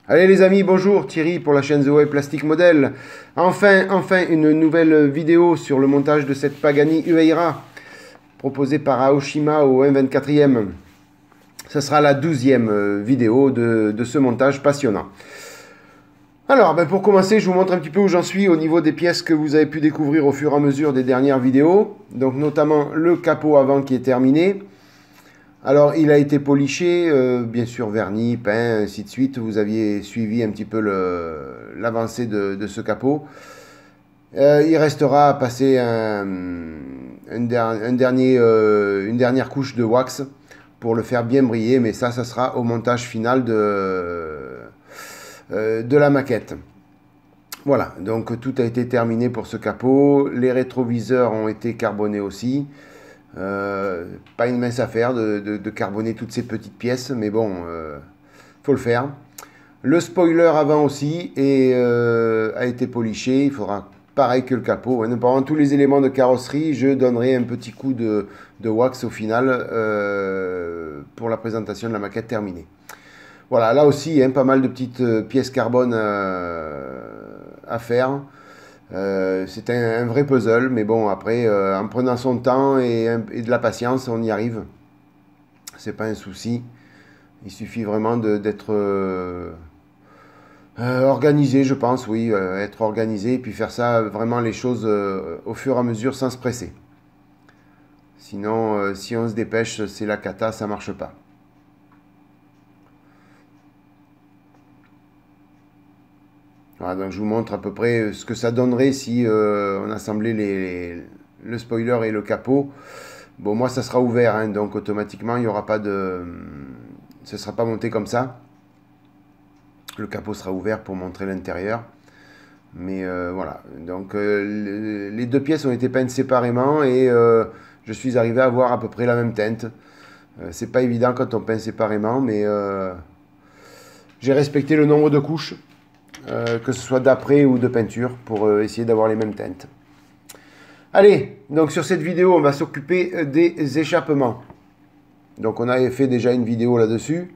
Allez les amis, bonjour, Thierry pour la chaîne The Way Plastic Model. Enfin une nouvelle vidéo sur le montage de cette Pagani Huayra proposée par Aoshima au 1/24e. Ce sera la 12e vidéo de ce montage passionnant. Alors, pour commencer, je vous montre un petit peu où j'en suis au niveau des pièces que vous avez pu découvrir au fur et à mesure des dernières vidéos. Donc notamment le capot avant qui est terminé. Alors, il a été poliché, bien sûr verni, peint, ainsi de suite. Vous aviez suivi un petit peu l'avancée de ce capot. Il restera à passer une dernière couche de wax pour le faire bien briller. Mais ça sera au montage final de la maquette. Voilà, donc tout a été terminé pour ce capot. Les rétroviseurs ont été carbonés aussi. Pas une mince affaire de carboner toutes ces petites pièces, mais bon, faut le faire. Le spoiler avant aussi a été poliché. Il faudra pareil que le capot. Pendant tous les éléments de carrosserie, je donnerai un petit coup de wax au final pour la présentation de la maquette terminée. Voilà, là aussi, pas mal de petites pièces carbone à faire. C'est un vrai puzzle, mais bon, après, en prenant son temps et de la patience, on y arrive. C'est pas un souci. Il suffit vraiment d'être organisé, je pense, oui, être organisé, et puis faire ça, vraiment les choses au fur et à mesure, sans se presser. Sinon, si on se dépêche, c'est la cata, ça marche pas. Voilà, donc je vous montre à peu près ce que ça donnerait si on assemblait le spoiler et le capot. Bon, moi ça sera ouvert, donc automatiquement il n'y aura pas de... Ce ne sera pas monté comme ça. Le capot sera ouvert pour montrer l'intérieur. Mais voilà, donc les deux pièces ont été peintes séparément et je suis arrivé à avoir à peu près la même teinte. C'est pas évident quand on peint séparément, mais j'ai respecté le nombre de couches. Que ce soit d'après ou de peinture, pour essayer d'avoir les mêmes teintes. Allez, donc sur cette vidéo, on va s'occuper des échappements. Donc on avait fait déjà une vidéo là-dessus.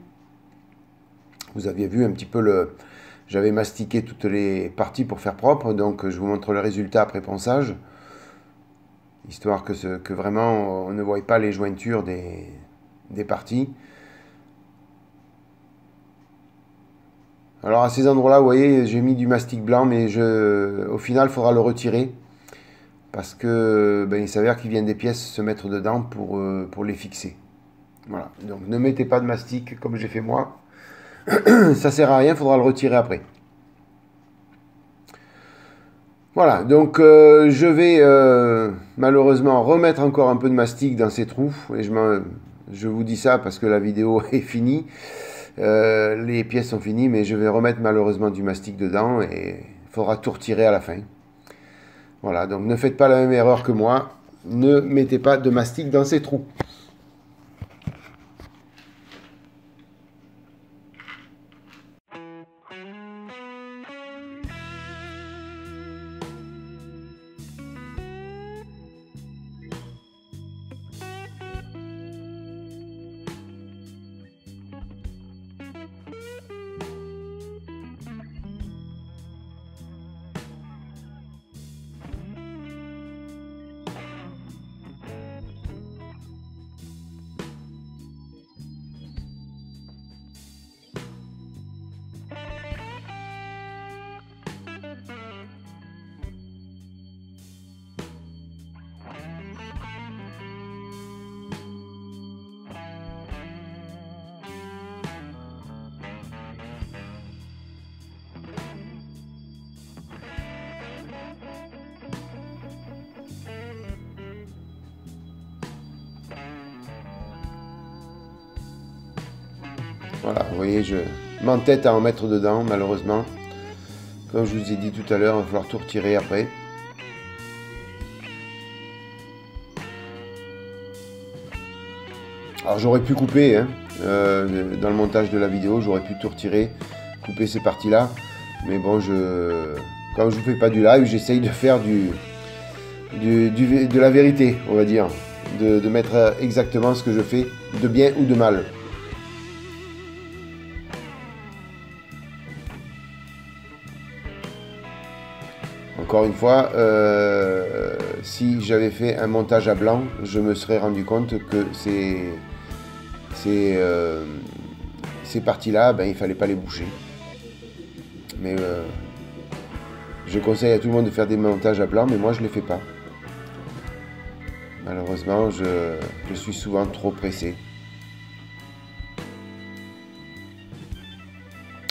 Vous aviez vu un petit peu j'avais mastiqué toutes les parties pour faire propre, donc je vous montre le résultat après ponçage. Histoire que vraiment on ne voie pas les jointures des parties. Alors à ces endroits-là, vous voyez, j'ai mis du mastic blanc, mais au final, il faudra le retirer. Parce que il s'avère qu'il vient des pièces se mettre dedans pour les fixer. Voilà, donc ne mettez pas de mastic comme j'ai fait moi. Ça sert à rien, il faudra le retirer après. Voilà, donc je vais malheureusement remettre encore un peu de mastic dans ces trous. Et je vous dis ça parce que la vidéo est finie. Les pièces sont finies, mais je vais remettre malheureusement du mastic dedans et il faudra tout retirer à la fin. Voilà, donc ne faites pas la même erreur que moi. Ne mettez pas de mastic dans ces trous. Voilà, vous voyez, je m'entête à en mettre dedans, malheureusement. Comme je vous ai dit tout à l'heure, il va falloir tout retirer après. Alors j'aurais pu couper, hein, dans le montage de la vidéo, j'aurais pu tout retirer, couper ces parties-là. Mais bon, quand je ne fais pas du live, j'essaye de faire de la vérité, on va dire. De mettre exactement ce que je fais, de bien ou de mal. Encore une fois, si j'avais fait un montage à blanc, je me serais rendu compte que ces parties-là, ben, il fallait pas les boucher. Mais je conseille à tout le monde de faire des montages à blanc, mais moi je ne les fais pas. Malheureusement, je suis souvent trop pressé.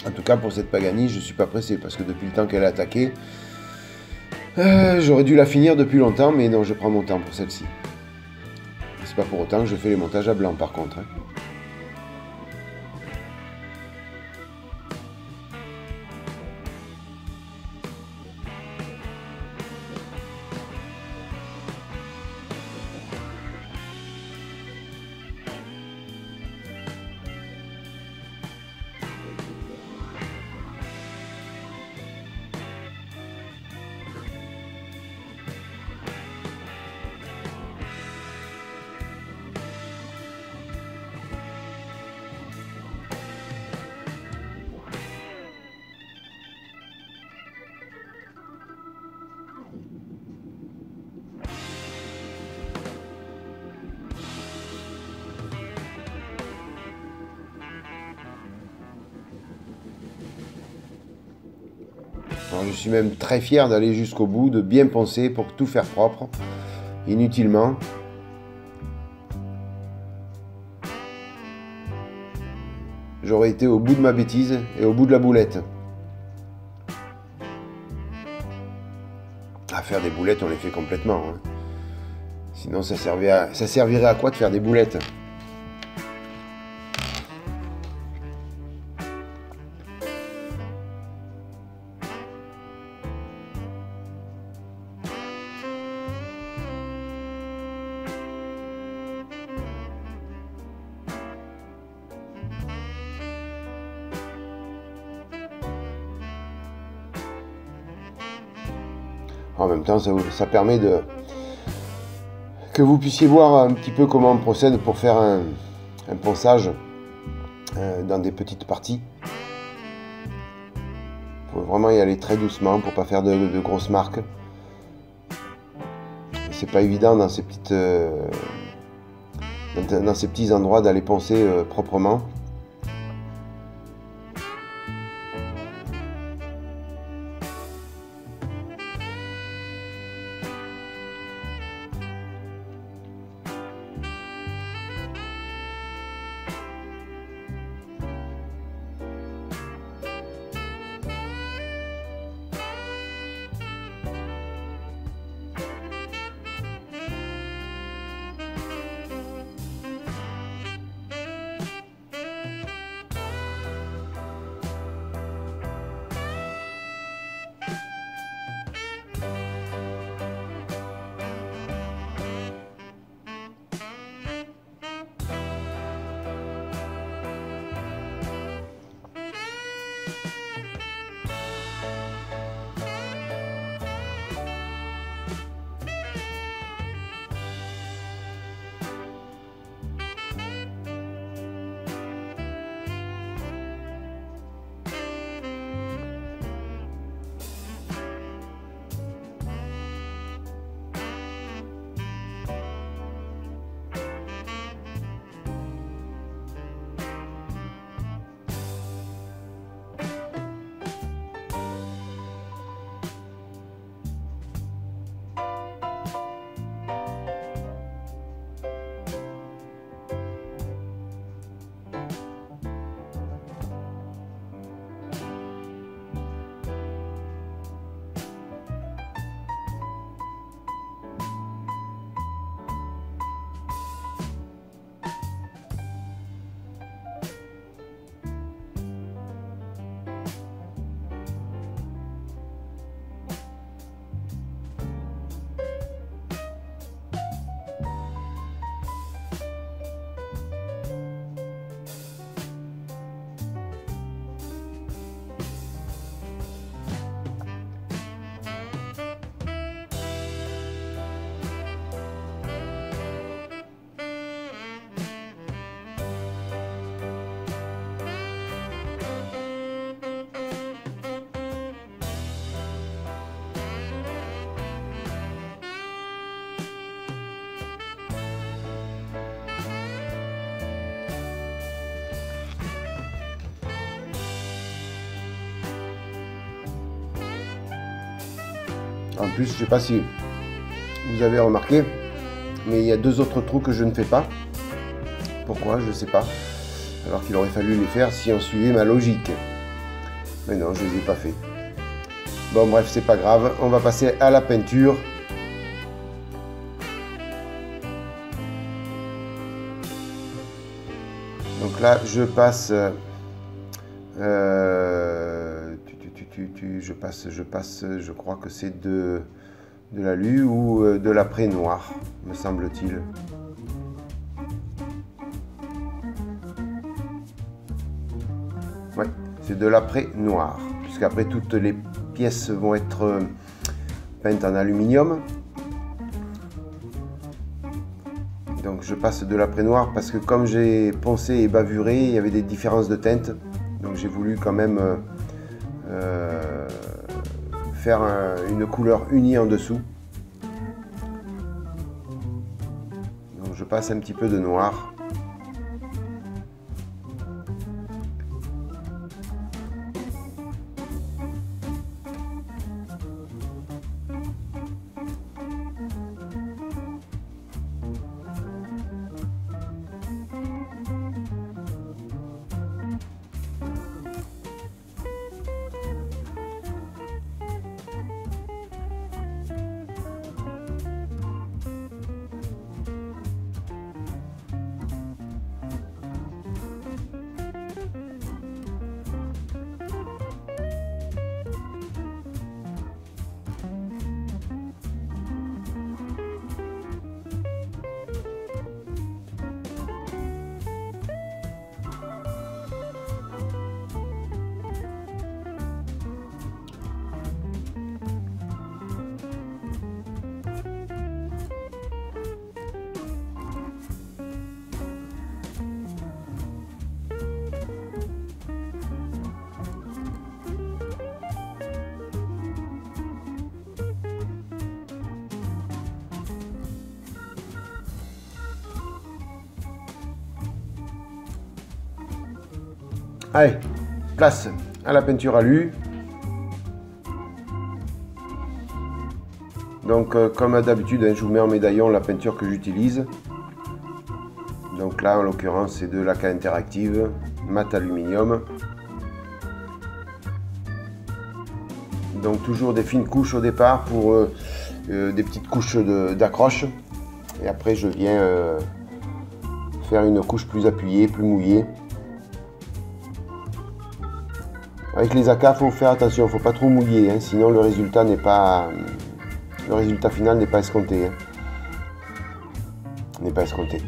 En tout cas, pour cette Pagani, je ne suis pas pressé, parce que depuis le temps qu'elle a attaqué, j'aurais dû la finir depuis longtemps, mais non, je prends mon temps pour celle-ci. C'est pas pour autant que je fais les montages à blanc, par contre. Hein. Alors, je suis même très fier d'aller jusqu'au bout, de bien poncer pour tout faire propre, inutilement. J'aurais été au bout de ma bêtise et au bout de la boulette. À faire des boulettes, on les fait complètement. Hein. Sinon, ça servirait à quoi de faire des boulettes ? En même temps, ça permet que vous puissiez voir un petit peu comment on procède pour faire un ponçage dans des petites parties. Il faut vraiment y aller très doucement pour ne pas faire de grosses marques. C'est pas évident dans ces petits endroits d'aller poncer proprement. En plus, je sais pas si vous avez remarqué, mais il y a 2 autres trous que je ne fais pas. Pourquoi? Je sais pas. Alors qu'il aurait fallu les faire si on suivait ma logique. Mais non, je les ai pas fait. Bon bref, c'est pas grave. On va passer à la peinture. Donc là, je passe... je crois que c'est de l'alu ou de l'après noir, me semble-t-il. Ouais, c'est de l'après noir, puisqu'après toutes les pièces vont être peintes en aluminium. Donc je passe de l'après noir parce que comme j'ai poncé et bavuré, il y avait des différences de teinte. Donc j'ai voulu quand même faire une couleur unie en dessous. Donc je passe un petit peu de noir. Allez, place à la peinture alu. Donc comme d'habitude, je vous mets en médaillon la peinture que j'utilise. Donc là en l'occurrence c'est de laque interactive, mat aluminium. Donc toujours des fines couches au départ pour des petites couches d'accroche. Et après je viens faire une couche plus appuyée, plus mouillée. Avec les AK, il faut faire attention, il ne faut pas trop mouiller, hein, sinon le résultat final n'est pas escompté. Hein. N'est pas escompté.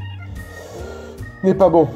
N'est pas bon.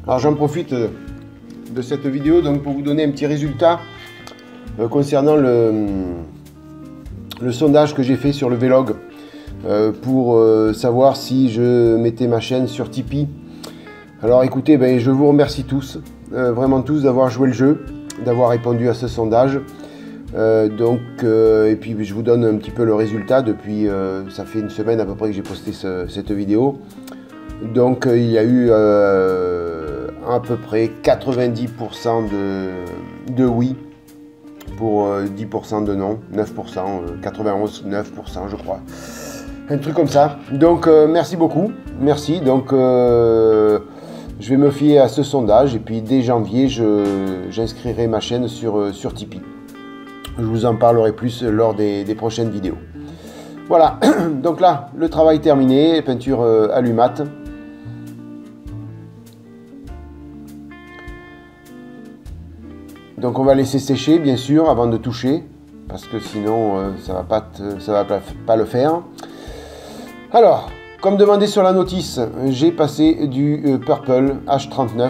Alors j'en profite de cette vidéo donc pour vous donner un petit résultat concernant le sondage que j'ai fait sur le vlog pour savoir si je mettais ma chaîne sur Tipeee Alors écoutez, ben, je vous remercie tous, vraiment tous d'avoir joué le jeu, d'avoir répondu à ce sondage. Et puis je vous donne un petit peu le résultat. Depuis, ça fait une semaine à peu près que j'ai posté cette vidéo. Donc il y a eu à peu près 90% de oui pour 10% de non, 9%, 91, 9% je crois. Un truc comme ça. Donc merci beaucoup, merci. Donc je vais me fier à ce sondage et puis dès janvier j'inscrirai ma chaîne sur Tipeee. Je vous en parlerai plus lors des prochaines vidéos. Voilà, donc là, le travail terminé, peinture Alumat. Donc on va laisser sécher, bien sûr, avant de toucher, parce que sinon, ça va pas le faire. Alors, comme demandé sur la notice, j'ai passé du Purple H39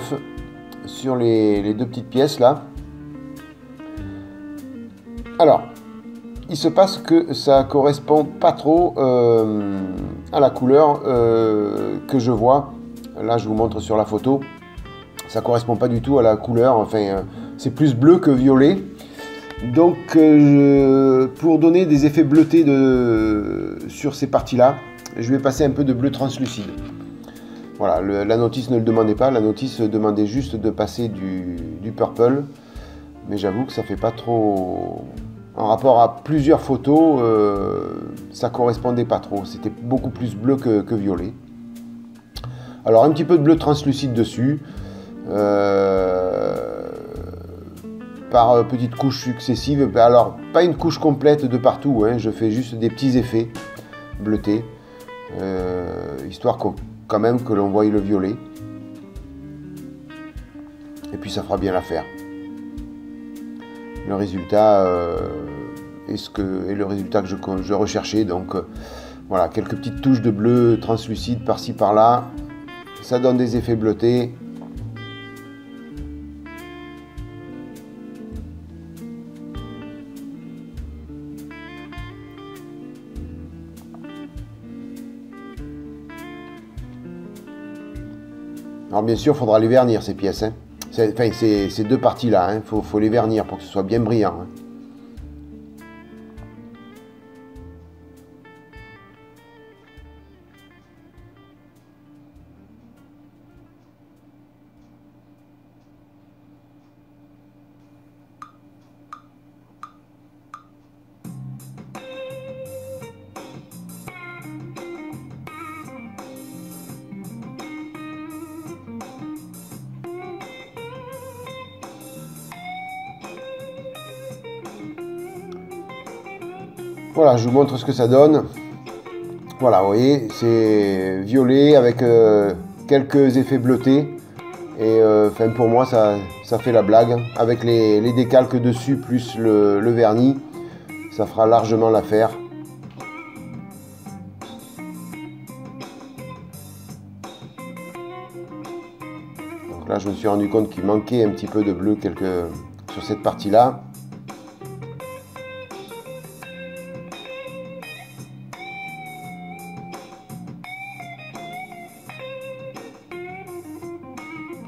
sur les deux petites pièces là. Alors, il se passe que ça correspond pas trop à la couleur que je vois. Là, je vous montre sur la photo. Ça correspond pas du tout à la couleur. Enfin, c'est plus bleu que violet. Donc, pour donner des effets bleutés sur ces parties-là, je vais passer un peu de bleu translucide. Voilà, la notice ne le demandait pas. La notice demandait juste de passer du purple. Mais j'avoue que ça fait pas trop... En rapport à plusieurs photos, ça correspondait pas trop. C'était beaucoup plus bleu que violet. Alors un petit peu de bleu translucide dessus. Par petites couches successives. Alors pas une couche complète de partout. Hein, je fais juste des petits effets bleutés. Histoire quand même que l'on voie le violet. Et puis ça fera bien l'affaire. Le résultat est le résultat que je recherchais. Donc voilà, quelques petites touches de bleu translucide par-ci par-là. Ça donne des effets bleutés. Alors bien sûr, il faudra les vernir ces pièces. Hein. Ces deux parties-là, il faut les vernir pour que ce soit bien brillant. Hein. Voilà, je vous montre ce que ça donne. Voilà, vous voyez, c'est violet avec quelques effets bleutés. Et pour moi, ça fait la blague. Avec les décalques dessus, plus le vernis, ça fera largement l'affaire. Donc là, je me suis rendu compte qu'il manquait un petit peu de bleu sur cette partie-là.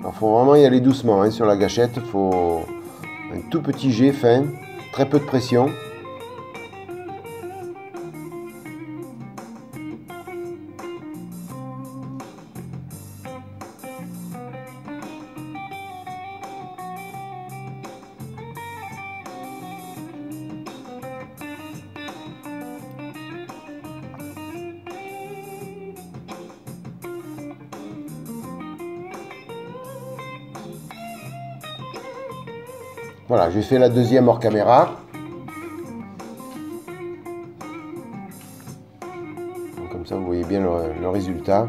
Il faut vraiment y aller doucement sur la gâchette. Il faut un tout petit jet fin, très peu de pression. Voilà, j'ai fait la deuxième hors caméra. Donc, comme ça, vous voyez bien le résultat.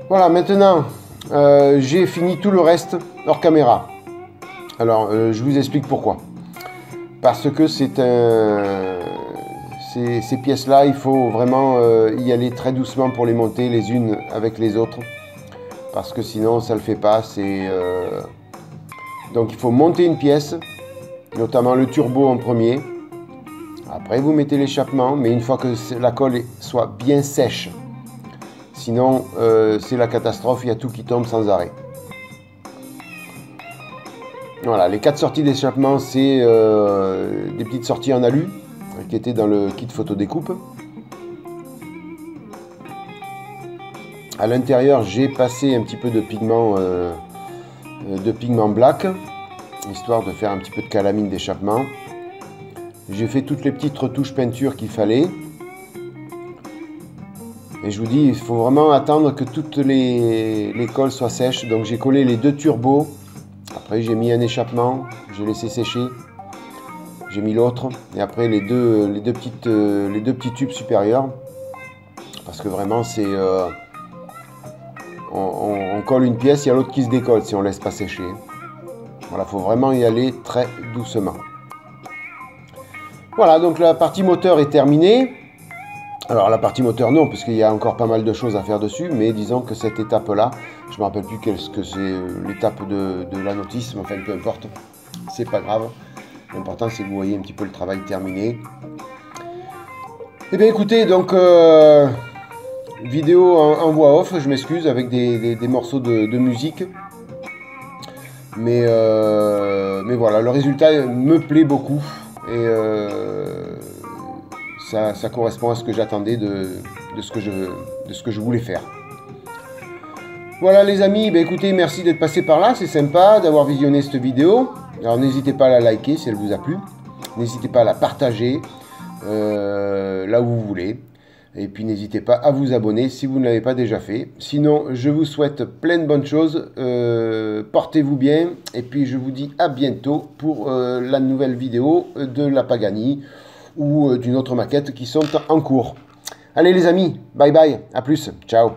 Voilà, maintenant, j'ai fini tout le reste hors caméra. Alors, je vous explique pourquoi. Parce que ces pièces-là, il faut vraiment y aller très doucement pour les monter les unes avec les autres. Parce que sinon, ça ne le fait pas. Donc il faut monter une pièce, notamment le turbo en premier. Après vous mettez l'échappement, mais une fois que la colle soit bien sèche. Sinon c'est la catastrophe, il y a tout qui tombe sans arrêt. Voilà, les 4 sorties d'échappement, c'est des petites sorties en alu qui étaient dans le kit photo découpe. À l'intérieur, j'ai passé un petit peu de pigment black, histoire de faire un petit peu de calamine d'échappement. J'ai fait toutes les petites retouches peinture qu'il fallait. Et je vous dis, il faut vraiment attendre que toutes les colles soient sèches. Donc j'ai collé les 2 turbos. Après j'ai mis un échappement, j'ai laissé sécher. J'ai mis l'autre. Et après les deux petits tubes supérieurs. Parce que vraiment c'est... on colle une pièce, il y a l'autre qui se décolle si on ne laisse pas sécher. Voilà, il faut vraiment y aller très doucement. Voilà, donc la partie moteur est terminée. Alors la partie moteur non, parce qu'il y a encore pas mal de choses à faire dessus, mais disons que cette étape-là, je ne me rappelle plus qu'est-ce que c'est l'étape de la notice, mais enfin peu importe, c'est pas grave. L'important c'est que vous voyez un petit peu le travail terminé. Eh bien écoutez, donc vidéo en voix off, je m'excuse, avec des morceaux de musique. Mais voilà, le résultat me plaît beaucoup et ça correspond à ce que j'attendais de ce que je voulais faire. Voilà les amis, ben écoutez, merci d'être passé par là, c'est sympa d'avoir visionné cette vidéo. Alors n'hésitez pas à la liker si elle vous a plu, n'hésitez pas à la partager là où vous voulez. Et puis n'hésitez pas à vous abonner si vous ne l'avez pas déjà fait. Sinon, je vous souhaite plein de bonnes choses. Portez-vous bien. Et puis je vous dis à bientôt pour la nouvelle vidéo de la Pagani ou d'une autre maquette qui sont en cours. Allez les amis, bye bye, à plus, ciao.